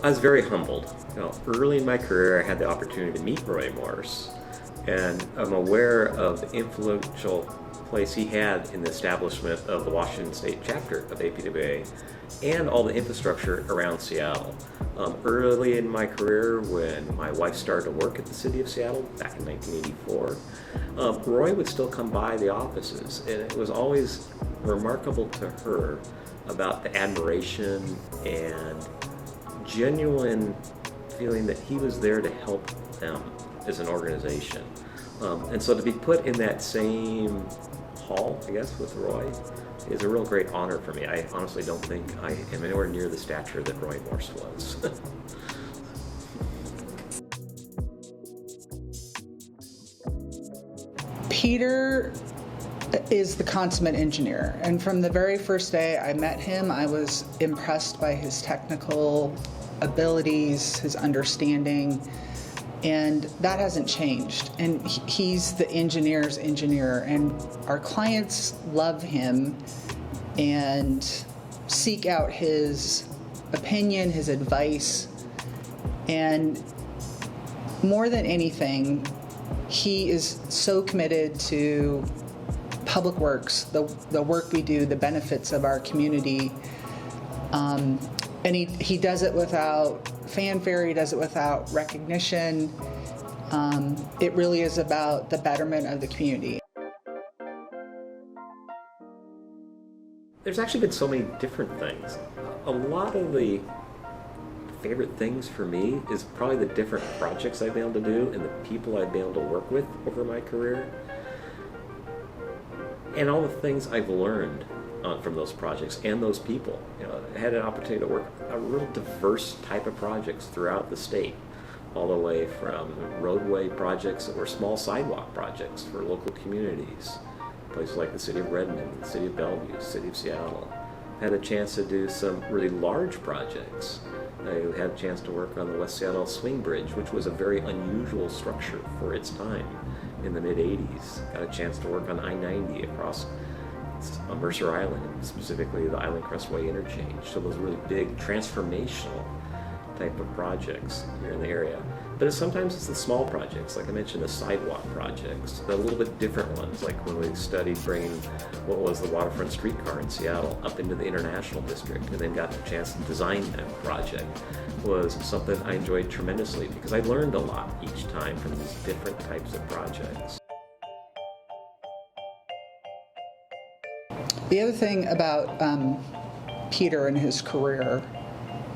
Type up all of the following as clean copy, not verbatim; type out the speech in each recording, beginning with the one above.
I was very humbled. Early in my career, I had the opportunity to meet Roy Morse, and I'm aware of the influential place he had in the establishment of the Washington State chapter of APWA and all the infrastructure around Seattle. Early in my career, when my wife started to work at the city of Seattle back in 1984, Roy would still come by the offices, and it was always remarkable to her about the admiration and genuine feeling that he was there to help them as an organization. And so to be put in that same hall, I guess, with Roy is a real great honor for me. I honestly don't think I am anywhere near the stature that Roy Morse was. Peter is the consummate engineer, and from the very first day I met him, I was impressed by his technical abilities, his understanding, and that hasn't changed. And he's the engineer's engineer, and our clients love him and seek out his opinion, his advice, and more than anything, he is so committed to public works, the work we do, the benefits of our community. And he does it without fanfare, he does it without recognition. It really is about the betterment of the community. There's actually been so many different things. A lot of the favorite things for me is probably the different projects I've been able to do and the people I've been able to work with over my career, and all the things I've learned from those projects and those people. I had an opportunity to work a real diverse type of projects throughout the state, all the way from roadway projects that were small sidewalk projects for local communities, places like the city of Redmond, the city of Bellevue, the city of Seattle. I had a chance to do some really large projects. I had a chance to work on the West Seattle Swing Bridge, which was a very unusual structure for its time in the mid-'80s. Got a chance to work on I-90 across Mercer Island, specifically the Island Crestway interchange. So those really big transformational type of projects here in the area. But sometimes it's the small projects, like I mentioned, the sidewalk projects, the little bit different ones, like when we studied bringing what was the waterfront streetcar in Seattle up into the International District, and then got the chance to design that project, was something I enjoyed tremendously because I learned a lot each time from these different types of projects. The other thing about Peter and his career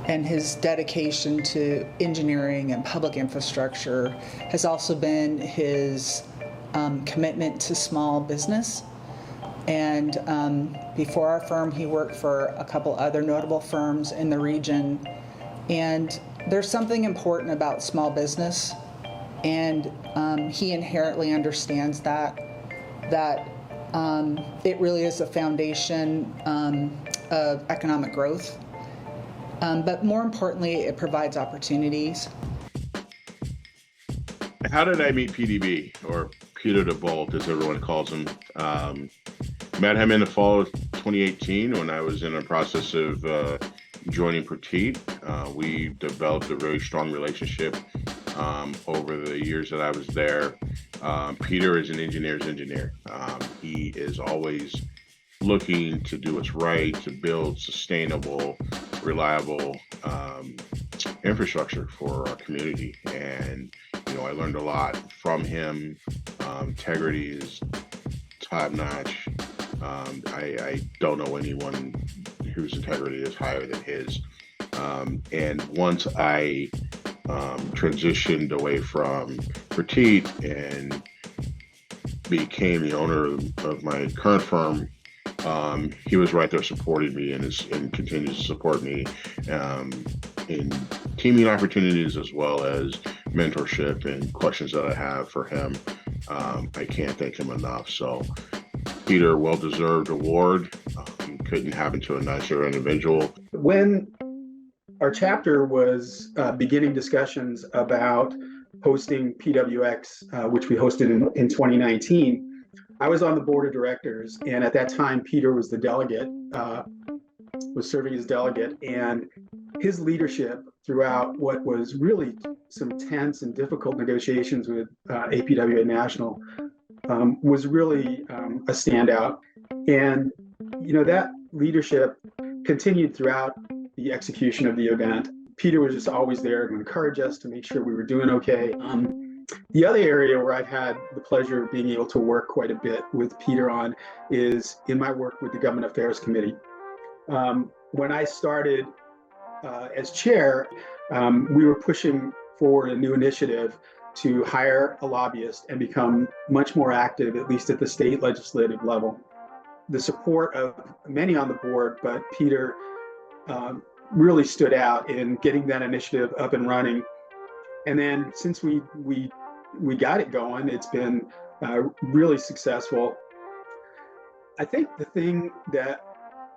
and his dedication to engineering and public infrastructure has also been his commitment to small business. And before our firm, he worked for a couple other notable firms in the region. And there's something important about small business, and he inherently understands that it really is a foundation of economic growth. But more importantly, it provides opportunities. How did I meet PDB, or Peter De Boldt, as everyone calls him? Met him in the fall of 2018 when I was in the process of joining Petite. We developed a very strong relationship over the years that I was there. Peter is an engineer's engineer. He is always looking to do what's right, to build sustainable, reliable infrastructure for our community. And, I learned a lot from him. Integrity is top notch. I don't know anyone whose integrity is higher than his. And once I transitioned away from Petite and became the owner of my current firm, he was right there supporting me and continues to support me in teaming opportunities as well as mentorship and questions that I have for him. I can't thank him enough. So Peter, well-deserved award. Couldn't happen to a nicer individual. When our chapter was beginning discussions about hosting PWX, which we hosted in 2019, I was on the board of directors, and at that time, Peter was the delegate, was serving as delegate, and his leadership throughout what was really some tense and difficult negotiations with APWA National was really a standout. And, that leadership continued throughout the execution of the event. Peter was just always there to encourage us, to make sure we were doing okay. The other area where I've had the pleasure of being able to work quite a bit with Peter on is in my work with the Government Affairs Committee. When I started as chair, we were pushing forward a new initiative to hire a lobbyist and become much more active, at least at the state legislative level. The support of many on the board, but Peter really stood out in getting that initiative up and running. And then since we got it going, it's been really successful. I think the thing that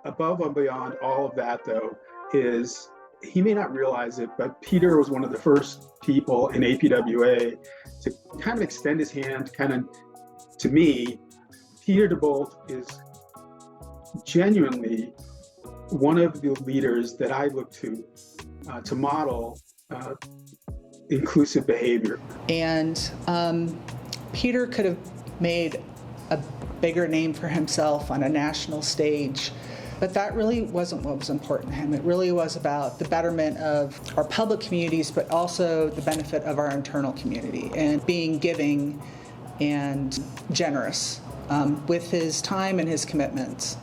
above and beyond all of that, though, is he may not realize it, but Peter was one of the first people in APWA to kind of extend his hand to me. Peter De Boldt is genuinely one of the leaders that I look to model inclusive behavior. And Peter could have made a bigger name for himself on a national stage, but that really wasn't what was important to him. It really was about the betterment of our public communities, but also the benefit of our internal community, and being giving and generous with his time and his commitments.